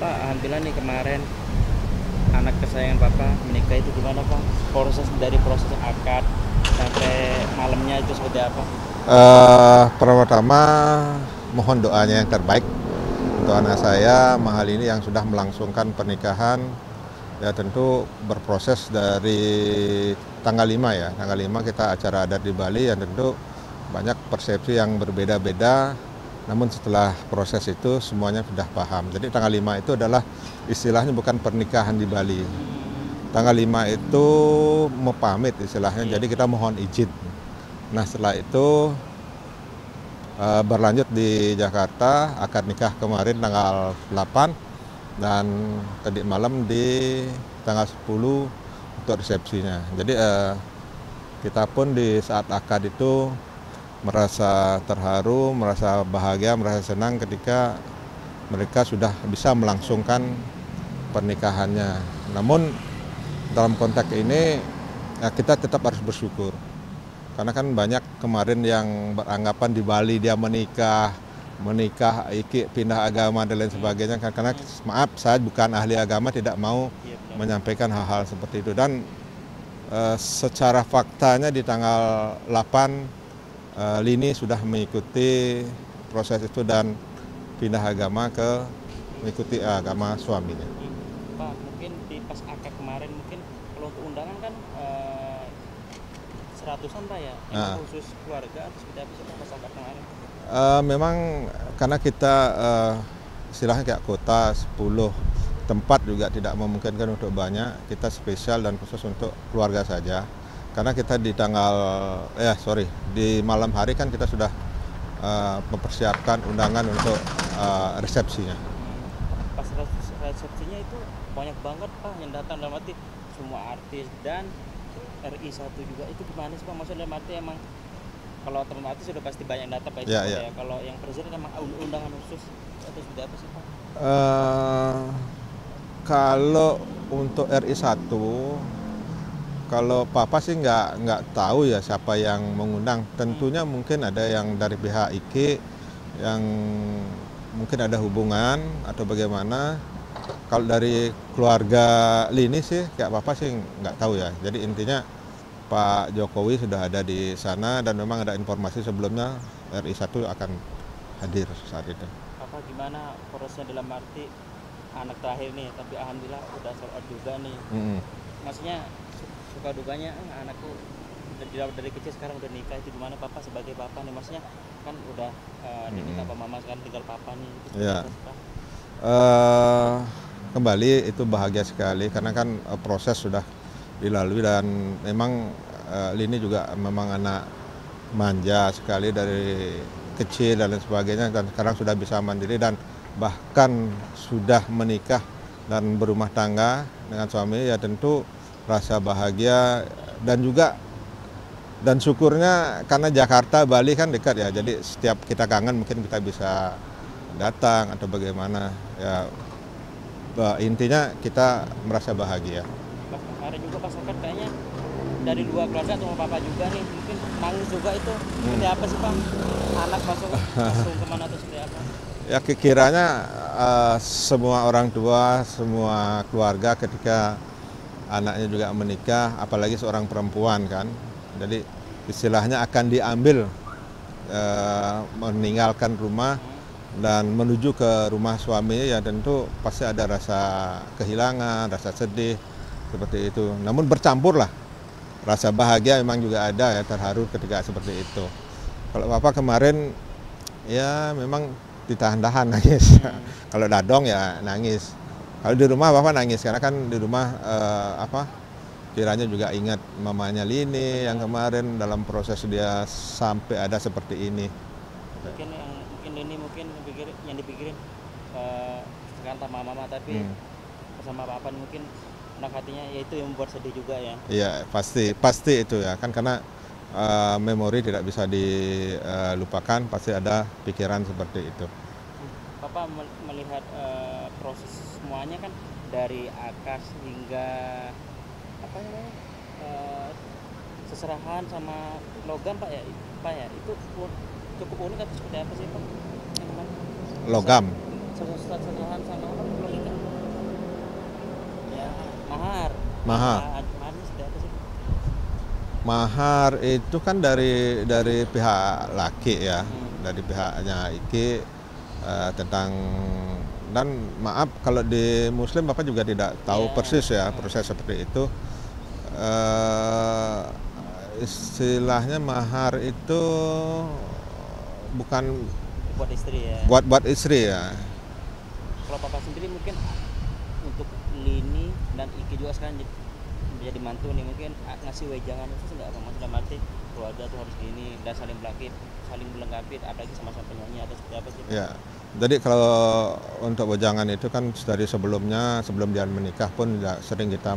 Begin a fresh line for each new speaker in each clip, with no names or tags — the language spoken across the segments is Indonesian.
Pak, alhamdulillah nih kemarin anak kesayangan Bapak menikah itu gimana Pak? Dari proses akad sampai malamnya itu seperti apa?
Pertama mohon doanya yang terbaik untuk anak saya Mahal ini yang sudah melangsungkan pernikahan. Ya tentu berproses dari tanggal 5 ya. Tanggal 5 kita acara adat di Bali yang tentu banyak persepsi yang berbeda-beda. Namun setelah proses itu semuanya sudah paham. Jadi tanggal 5 itu adalah istilahnya bukan pernikahan di Bali. Tanggal 5 itu mau pamit istilahnya. Jadi kita mohon izin. Nah setelah itu berlanjut di Jakarta, akad nikah kemarin tanggal 8 dan tadi malam di tanggal 10 untuk resepsinya. Jadi kita pun di saat akad itu merasa terharu, merasa bahagia, merasa senang ketika mereka sudah bisa melangsungkan pernikahannya. Namun dalam konteks ini ya kita tetap harus bersyukur. Karena kan banyak kemarin yang beranggapan di Bali dia menikah, pindah agama dan lain sebagainya. Karena maaf saya bukan ahli agama, tidak mau menyampaikan hal-hal seperti itu. Dan secara faktanya di tanggal 8 Lini sudah mengikuti proses itu dan pindah agama mengikuti agama suaminya.
Pak, mungkin di pas akad kemarin mungkin kalau untuk undangan kan seratusan Pak ya? Emang khusus keluarga atau seperti apa sih Pak pas akad kemarin?
Memang karena kita istilahnya kayak kota 10 tempat juga tidak memungkinkan untuk banyak, kita spesial dan khusus untuk keluarga saja. Karena kita di malam hari kan kita sudah mempersiapkan undangan untuk resepsinya.
Pas resepsinya itu banyak banget Pak yang datang, dalam arti semua artis dan RI1 juga. Itu gimana sih Pak? Maksudnya dalam arti emang kalau teman artis sudah pasti banyak datang Pak itu ya. Kalau yang presiden emang undangan khusus atau seperti apa sih Pak?
Kalau untuk RI1, kalau Papa sih nggak tahu ya siapa yang mengundang. Tentunya mungkin ada yang dari pihak IK yang mungkin ada hubungan atau bagaimana. Kalau dari keluarga Lini sih kayak Papa sih nggak tahu ya. Jadi intinya Pak Jokowi sudah ada di sana dan memang ada informasi sebelumnya RI1 akan hadir saat itu.
Papa gimana prosesnya dalam arti anak terakhir nih, tapi alhamdulillah udah sold out juga nih. Maksudnya suka dukanya anakku dari kecil sekarang udah nikah, itu gimana Papa sebagai Papa nih? Maksudnya kan udah dinikah Pak Mama, sekarang tinggal Papa nih.
Ya. Kembali itu bahagia sekali karena kan proses sudah dilalui dan memang Lini juga memang anak manja sekali dari kecil dan lain sebagainya, dan sekarang sudah bisa mandiri dan bahkan sudah menikah dan berumah tangga dengan suami. Ya tentu rasa bahagia dan syukurnya karena Jakarta Bali kan dekat ya, jadi setiap kita kangen mungkin kita bisa datang atau bagaimana ya, intinya kita merasa bahagia.
Ada juga pas akad kayaknya dari dua keluarga atau Papa juga nih mungkin nangis juga, itu seperti apa sih Pak? Anak langsung kemana atau seperti apa?
Ya kiranya semua orang tua, semua keluarga ketika anaknya juga menikah, apalagi seorang perempuan kan, jadi istilahnya akan diambil meninggalkan rumah dan menuju ke rumah suaminya, ya tentu pasti ada rasa kehilangan, rasa sedih seperti itu. Namun bercampur lah, rasa bahagia memang juga ada ya, terharu ketika seperti itu. Kalau Papa kemarin ya memang ditahan-tahan nangis. Kalau dadong ya nangis. Kalau di rumah Bapak nangis karena kan di rumah kiranya juga ingat mamanya Lini yang kemarin dalam proses dia sampai ada seperti ini.
Mungkin ini yang dipikirin sekarang sama mama, tapi sama papa mungkin anak hatinya ya itu yang membuat sedih juga ya.
Iya pasti itu ya kan, karena memori tidak bisa dilupakan, pasti ada pikiran seperti itu.
Papa melihat proses semuanya kan dari akad hingga apa namanya seserahan sama logam Pak ya itu cukup unik atau seperti apa sih Pak?
Logam.
setelah sama orang belum nikah. Ya, mahar.
Mahar.
Maharnya seperti apa sih?
Mahar itu kan dari pihak laki ya, dari pihaknya Iki tentang, dan maaf kalau di Muslim Bapak juga tidak tahu persis ya proses seperti itu. Istilahnya mahar itu bukan
Buat istri ya.
buat istri ya.
Kalau papa sendiri mungkin untuk Lini dan Iki juga sekarang jadi mantu nih, mungkin ngasih wejangan itu enggak apa, maksudnya arti keluarga tuh harus gini dan saling melengkapi, apalagi sama-sama penyanyi atau seperti apa sih?
Ya, jadi kalau untuk wejangan itu kan dari sebelum dia menikah pun ya, sering kita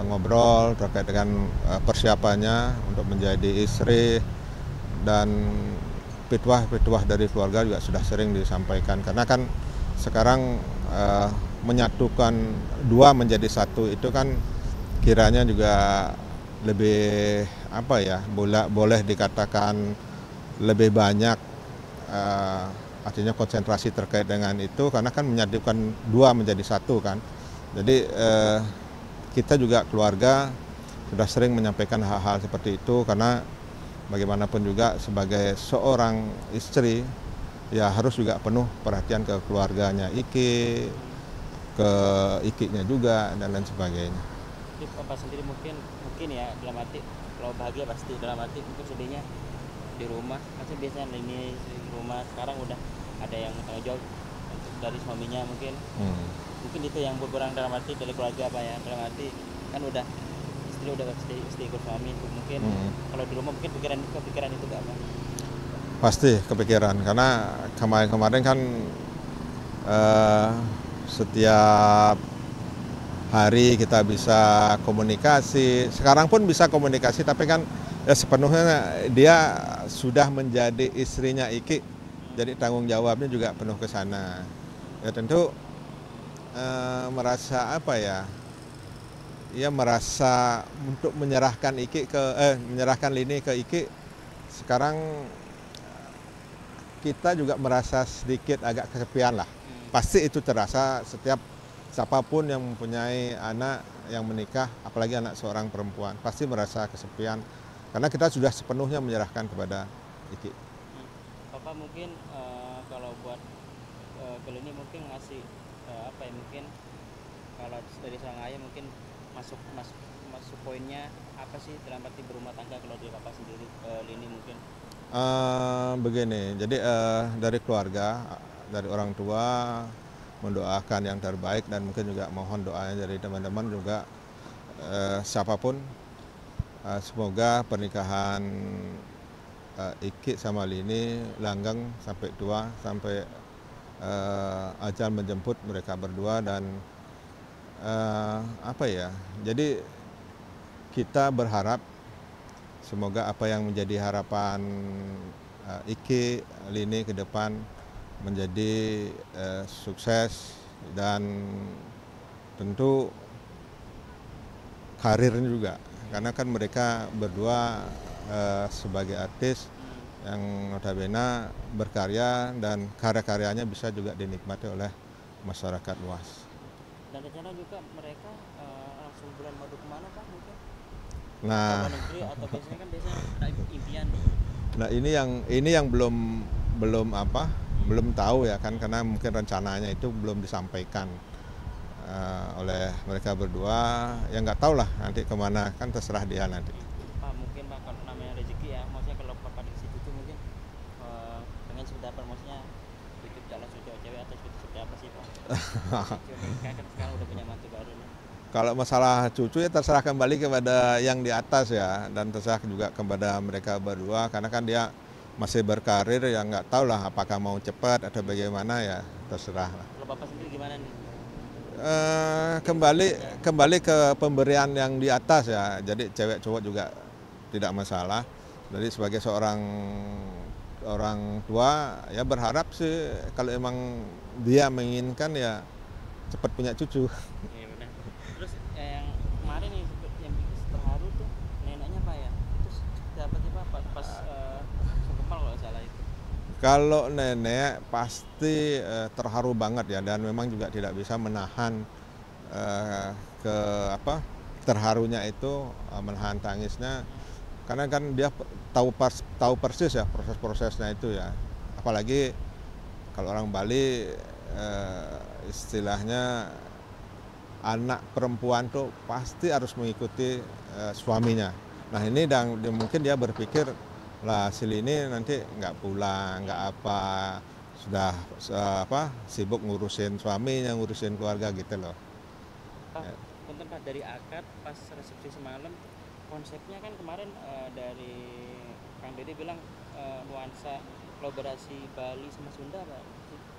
ngobrol terkait dengan persiapannya untuk menjadi istri, dan pituah dari keluarga juga sudah sering disampaikan, karena kan sekarang menyatukan dua menjadi satu itu kan kiranya juga lebih apa ya, boleh dikatakan lebih banyak artinya konsentrasi terkait dengan itu, karena kan menyatukan dua menjadi satu kan. Jadi kita juga keluarga sudah sering menyampaikan hal-hal seperti itu, karena bagaimanapun juga sebagai seorang istri ya harus juga penuh perhatian ke keluarganya Iki, ke Ikinya juga dan lain sebagainya.
Jadi papa sendiri mungkin ya dalam arti kalau bahagia pasti, dalam arti mungkin sedihnya di rumah. Maksudnya biasanya ini di rumah sekarang udah ada yang tanggung jawab dari suaminya, mungkin itu yang berkurang dalam arti dari keluarga apa ya, dalam arti kan udah istri udah istri ikut suami, mungkin kalau di rumah mungkin kepikiran itu gak apa?
Pasti kepikiran, karena kemarin kan setiap hari kita bisa komunikasi, sekarang pun bisa komunikasi, tapi kan ya sepenuhnya dia sudah menjadi istrinya Iki, jadi tanggung jawabnya juga penuh ke sana. Ya tentu merasa apa ya, ia merasa untuk menyerahkan Lini ke Iki, sekarang kita juga merasa sedikit agak kesepian lah. Pasti itu terasa setiap siapapun yang mempunyai anak yang menikah, apalagi anak seorang perempuan, pasti merasa kesepian karena kita sudah sepenuhnya menyerahkan kepada Iki.
Papa mungkin kalau buat ke Lini mungkin ngasih apa ya, mungkin kalau dari seorang ayah mungkin masuk poinnya apa sih dalam arti berumah tangga kalau dari papa sendiri Lini mungkin?
Begini, jadi dari keluarga, dari orang tua mendoakan yang terbaik, dan mungkin juga mohon doanya dari teman-teman juga siapapun, semoga pernikahan Iki sama Lini langgeng sampai tua, sampai ajal menjemput mereka berdua, dan apa ya, jadi kita berharap semoga apa yang menjadi harapan Iki, Lini ke depan menjadi sukses, dan tentu karirnya juga, karena kan mereka berdua sebagai artis yang notabene berkarya, dan karya-karyanya bisa juga dinikmati oleh masyarakat luas.
Dan rencana juga mereka langsung bulan madu kemana Pak mungkin?
Nah,
negeri, atau biasanya kan ada impian.
Nah ini yang belum tahu ya kan, karena mungkin rencananya itu belum disampaikan oleh mereka berdua, ya nggak tahu lah nanti kemana, kan terserah dia nanti.
Pak mungkin Pak kalau namanya rezeki ya, maksudnya kalau papa dikasih cucu mungkin pengen seperti apa, maksudnya cucu calon cewek atau seperti apa sih Pak? Kan sekarang udah punya mantu baru nih.
Kalau masalah cucu ya terserah kembali kepada yang di atas ya, dan terserah juga kepada mereka berdua, karena kan dia masih berkarir, ya nggak tahu lah apakah mau cepat atau bagaimana, ya terserah lah.
Kalau bapak sendiri gimana nih?
Kembali ke pemberian yang di atas ya, jadi cewek cowok juga tidak masalah. Jadi sebagai seorang orang tua ya berharap sih kalau emang dia menginginkan ya cepat punya cucu.
Iya benar. Terus yang kemarin nih yang bikin terharu tuh neneknya Pak ya, itu siapa sih Pak pas sungkemal kalau salah itu?
Kalau nenek pasti terharu banget ya, dan memang juga tidak bisa menahan ke apa terharunya itu, menahan tangisnya, karena kan dia tahu persis ya proses-prosesnya itu ya. Apalagi kalau orang Bali istilahnya anak perempuan tuh pasti harus mengikuti suaminya. Nah ini dan mungkin dia berpikir lah ini nanti nggak pulang, nggak apa, sudah sibuk ngurusin suaminya, ngurusin keluarga gitu loh.
Pak, punten Pak, dari akad pas resepsi semalam, konsepnya kan kemarin dari Kang Dede bilang nuansa kolaborasi Bali sama Sunda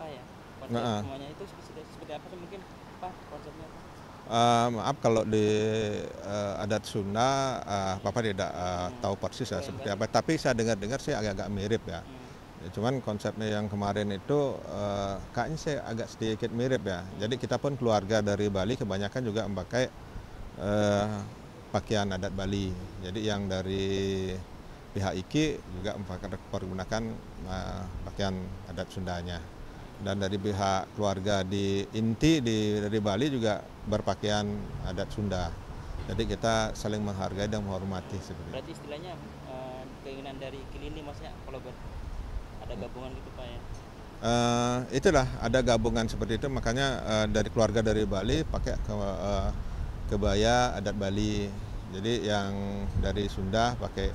Pak ya, konsep semuanya itu seperti apa sih mungkin Pak konsepnya Pak?
Maaf kalau di adat Sunda, Bapak tidak tahu persis ya seperti apa. Tapi saya dengar-dengar sih agak-agak mirip ya. Cuman konsepnya yang kemarin itu kayaknya saya agak sedikit mirip ya. Jadi kita pun keluarga dari Bali kebanyakan juga memakai pakaian adat Bali. Jadi yang dari pihak Iki juga mempergunakan pakaian adat Sundanya. Dan dari pihak keluarga di inti dari Bali juga berpakaian adat Sunda. Jadi kita saling menghargai dan menghormati seperti.
Berarti istilahnya keinginan dari Kilini maksudnya kalau ada gabungan gitu Pak ya?
Itulah ada gabungan seperti itu, makanya dari keluarga dari Bali pakai kebaya adat Bali. Jadi yang dari Sunda pakai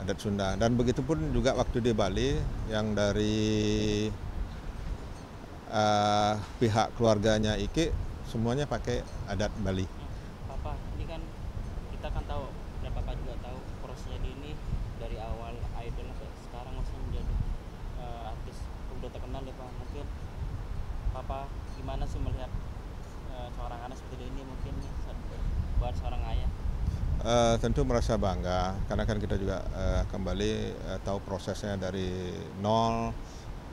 adat Sunda, dan begitu pun juga waktu di Bali yang dari pihak keluarganya Iki semuanya pakai adat Bali.
Papa, ini kan kita kan tahu dan Papa juga tahu prosesnya ini dari awal idol sampai sekarang masih menjadi artis udah terkenal ya Pak. Mungkin Papa gimana sih melihat seorang anak seperti ini mungkin buat seorang ayah?
Tentu merasa bangga karena kan kita juga kembali tahu prosesnya dari nol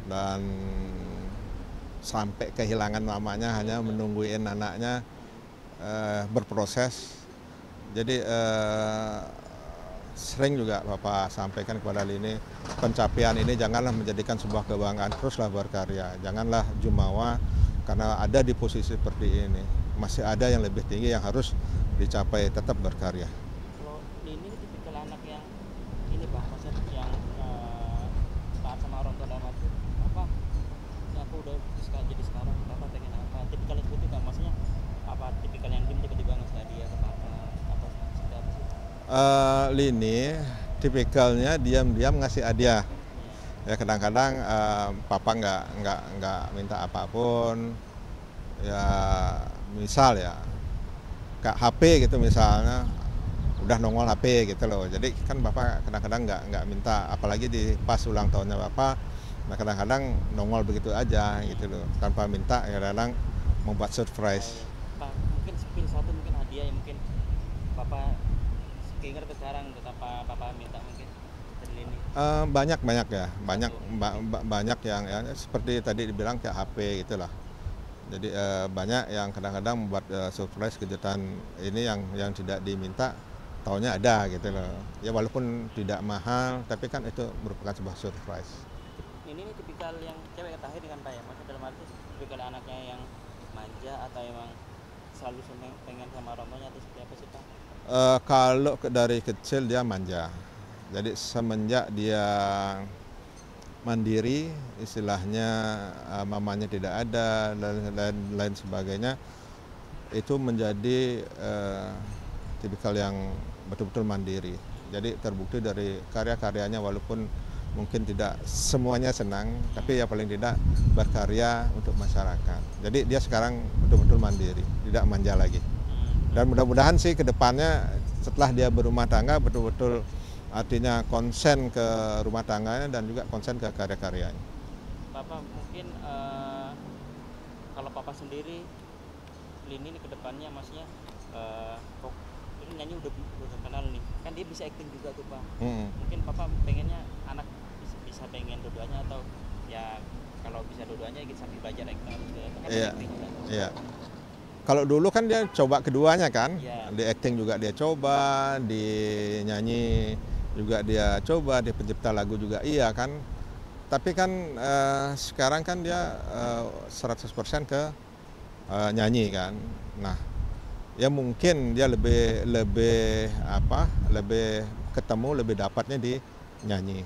dan sampai kehilangan mamanya hanya menungguin anaknya berproses. Jadi sering juga Bapak sampaikan kepada Lini, pencapaian ini janganlah menjadikan sebuah kebanggaan, teruslah berkarya, janganlah jumawa karena ada di posisi seperti ini, masih ada yang lebih tinggi yang harus dicapai, tetap berkarya.
Kalau Lini tipikal anak yang ini Pak, maksudnya yang taat sama orang tua dalam arti apa? Aku udah jadi sekarang, Bapak pengen apa? Tipikal seperti itu kan, maksudnya apa? Tipikal yang tiba-tiba ngasih hadiah ke Papa atau seperti apa sih?
Lini tipikalnya diam-diam ngasih hadiah. Ya kadang-kadang Papa nggak minta apapun. Ya misal ya kayak HP gitu misalnya, udah nongol HP gitu loh. Jadi kan Bapak kadang-kadang nggak minta, apalagi di pas ulang tahunnya Bapak. Nah kadang-kadang nongol begitu aja gitu loh, tanpa minta, kadang-kadang membuat surprise.
Pak, mungkin sepil satu mungkin hadiah yang mungkin Papa keinget sekarang tanpa Papa minta mungkin dari ini.
Banyak ya, banyak yang ya, seperti tadi dibilang kayak HP gitulah. Jadi banyak yang kadang-kadang membuat surprise kejutan ini yang tidak diminta, taunya ada gitu loh. Ya walaupun tidak mahal, tapi kan itu merupakan sebuah surprise.
Ini tipikal yang cewek ketahui dengan Pak ya, maksudnya dalam arti tipikal anaknya yang manja atau emang selalu pengen sama orang tuanya atau seperti apa sih Pak?
Kalau dari kecil dia manja, jadi semenjak dia mandiri, istilahnya mamanya tidak ada dan lain sebagainya, itu menjadi tipikal yang betul-betul mandiri. Jadi terbukti dari karya-karyanya, walaupun mungkin tidak semuanya senang, tapi ya paling tidak berkarya untuk masyarakat. Jadi dia sekarang betul-betul mandiri, tidak manja lagi. Dan mudah-mudahan sih ke depannya setelah dia berumah tangga betul-betul artinya konsen ke rumah tangganya dan juga konsen ke karya-karyanya.
Papa mungkin kalau Papa sendiri Lini ini ke depannya maksudnya ini nyanyi udah terkenal nih, kan dia bisa acting juga tuh Pak. Mungkin Papa pengennya anak bisa pengen dua-duanya atau ya kalau bisa dua-duanya gitu sambil belajar acting atau segala macam.
Iya. Kalau dulu kan dia coba keduanya kan,
yeah.
Di acting juga dia coba, di nyanyi juga dia coba, di pencipta lagu juga iya kan. tapi kan sekarang kan dia 100% ke nyanyi kan. Nah, ya mungkin dia lebih ketemu, lebih dapatnya di nyanyi.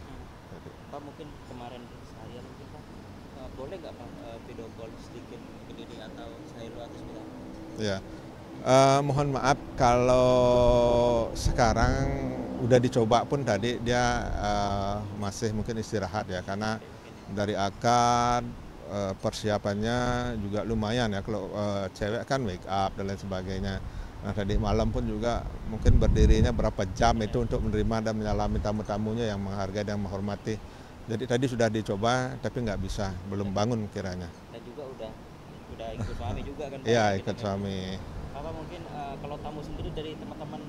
Pak mungkin kemarin saya mungkin Pak boleh nggak Pak video call sedikit ke Dini atau saya lu atau seperti apa?
Ya, mohon maaf kalau sekarang udah dicoba pun tadi dia masih mungkin istirahat ya, karena dari akad persiapannya juga lumayan ya, kalau cewek kan make up dan lain sebagainya. Nah tadi malam pun juga mungkin berdirinya berapa jam itu untuk menerima dan menyalami tamu-tamunya yang menghargai dan menghormati. Jadi tadi sudah dicoba tapi nggak bisa, belum bangun kiranya.
Dan juga udah ikut suami juga kan Pak?
Iya,
Gitu
ikut
kan.
suami.
Bapak mungkin kalau tamu sendiri dari teman-teman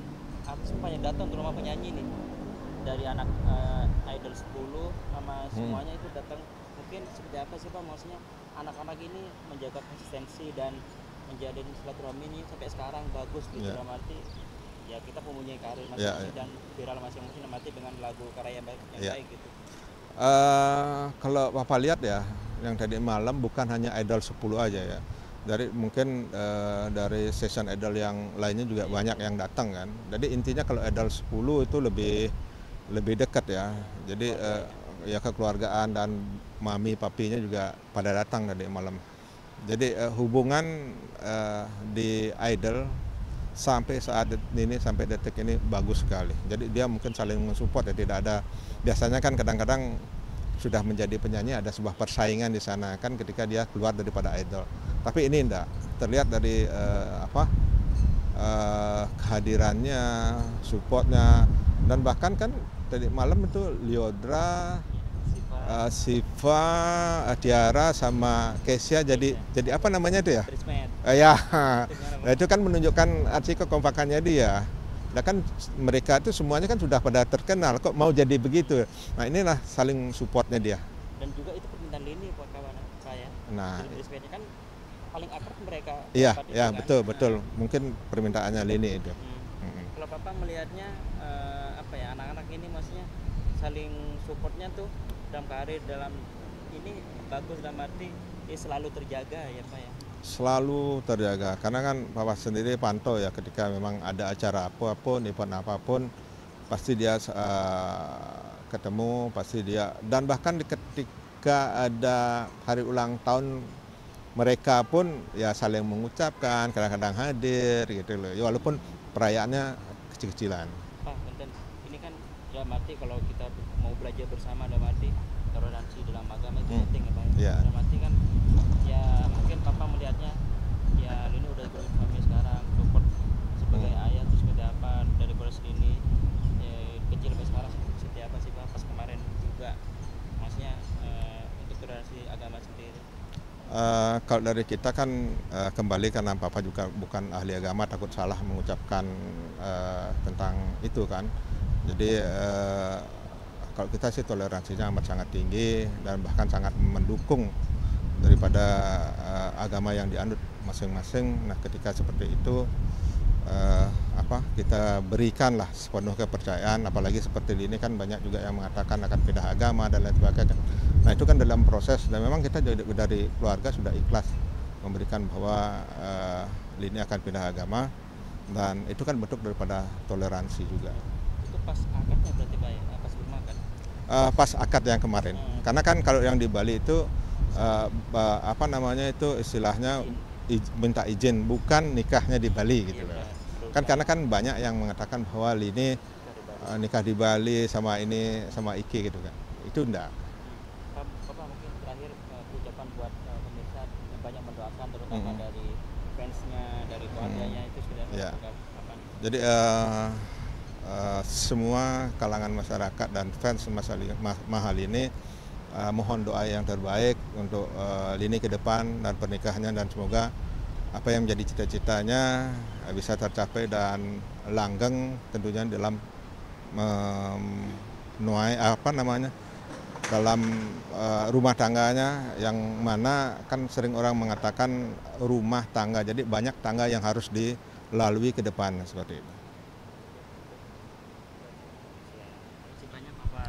apa yang datang ke rumah penyanyi nih, dari anak idol 10 sama semuanya itu datang, mungkin seperti apa sih Pak, maksudnya anak-anak ini menjaga konsistensi dan menjalin silaturahmi ini sampai sekarang bagus gitu, dalam arti ya kita mempunyai karir masing-masing dan viral masing-masing dalam arti dengan lagu karya yang baik gitu.
Kalau Bapak lihat ya, yang tadi malam bukan hanya idol 10 aja ya. Dari mungkin dari session idol yang lainnya juga banyak yang datang kan. Jadi intinya kalau idol 10 itu lebih dekat ya. Jadi ya kekeluargaan dan mami papinya juga pada datang tadi malam. Jadi hubungan di idol sampai saat ini, sampai detik ini bagus sekali. Jadi dia mungkin saling mensupport ya, tidak ada, biasanya kan kadang-kadang sudah menjadi penyanyi ada sebuah persaingan di sana kan ketika dia keluar daripada idol. Tapi ini enggak, terlihat dari kehadirannya, supportnya, dan bahkan kan tadi malam itu Lyodra, Siva, Tiara sama Kesia jadi apa namanya itu ya? Ya, nah itu kan menunjukkan arti kekompakannya dia. Nah kan mereka itu semuanya kan sudah pada terkenal, kok mau jadi begitu. Nah inilah saling supportnya dia.
Dan juga itu permintaan Lini buat kawan saya.
Nah,
Brisbane kan paling akrab mereka.
Iya, ya
kan?
betul. Mungkin permintaannya Lini itu.
Kalau Papa melihatnya apa ya, anak-anak ini maksudnya saling supportnya tuh dalam karir, dalam ini bagus, dalam arti dia selalu terjaga ya Pak ya.
Selalu terjaga, karena kan Papa sendiri pantau ya, ketika memang ada acara apapun, event apapun, pasti dia ketemu, pasti dia, dan bahkan ketika ada hari ulang tahun mereka pun ya saling mengucapkan, kadang-kadang hadir gitu loh, ya, walaupun perayaannya kecil-kecilan.
Pak, benten, ini kan dalam arti kalau kita mau belajar bersama, dalam arti toleransi dalam agama itu penting ya Pak.
Yeah.
Dalam arti kan ya mungkin Papa melihatnya ya Lini udah ikut suami sekarang, support sebagai ayah terus seperti apa dari proses ini ya, kecil sampai sekarang seperti apa sih Pak, pas kemarin juga maksudnya untuk toleransi agama sendiri.
Kalau dari kita kan kembali, karena Papa juga bukan ahli agama, takut salah mengucapkan tentang itu kan. Jadi kalau kita sih toleransinya amat sangat tinggi dan bahkan sangat mendukung daripada agama yang dianut masing-masing. Nah ketika seperti itu kita berikanlah sepenuh kepercayaan, apalagi seperti ini kan banyak juga yang mengatakan akan pindah agama dan lain sebagainya. Nah itu kan dalam proses, dan memang kita dari keluarga sudah ikhlas memberikan bahwa Lini akan pindah agama, dan itu kan bentuk daripada toleransi juga.
Itu pas akadnya berarti Pak ya, pas belum akad?
Pas akad yang kemarin, karena kan kalau yang di Bali itu itu istilahnya minta izin, bukan nikahnya di Bali gitu loh. Kan karena kan banyak yang mengatakan bahwa Lini nikah di Bali sama Iki gitu kan. Itu enggak.
Bapak mungkin terakhir ucapan buat pemirsa yang banyak mendoakan, terutama dari fansnya, dari keluarganya, itu sudah kapan?
Jadi semua kalangan masyarakat dan fans Mahal ini mohon doa yang terbaik untuk Lini ke depan dan pernikahannya, dan semoga apa yang menjadi cita-citanya bisa tercapai dan langgeng tentunya dalam menuai dalam rumah tangganya, yang mana kan sering orang mengatakan rumah tangga, jadi banyak tangga yang harus dilalui ke depan seperti itu.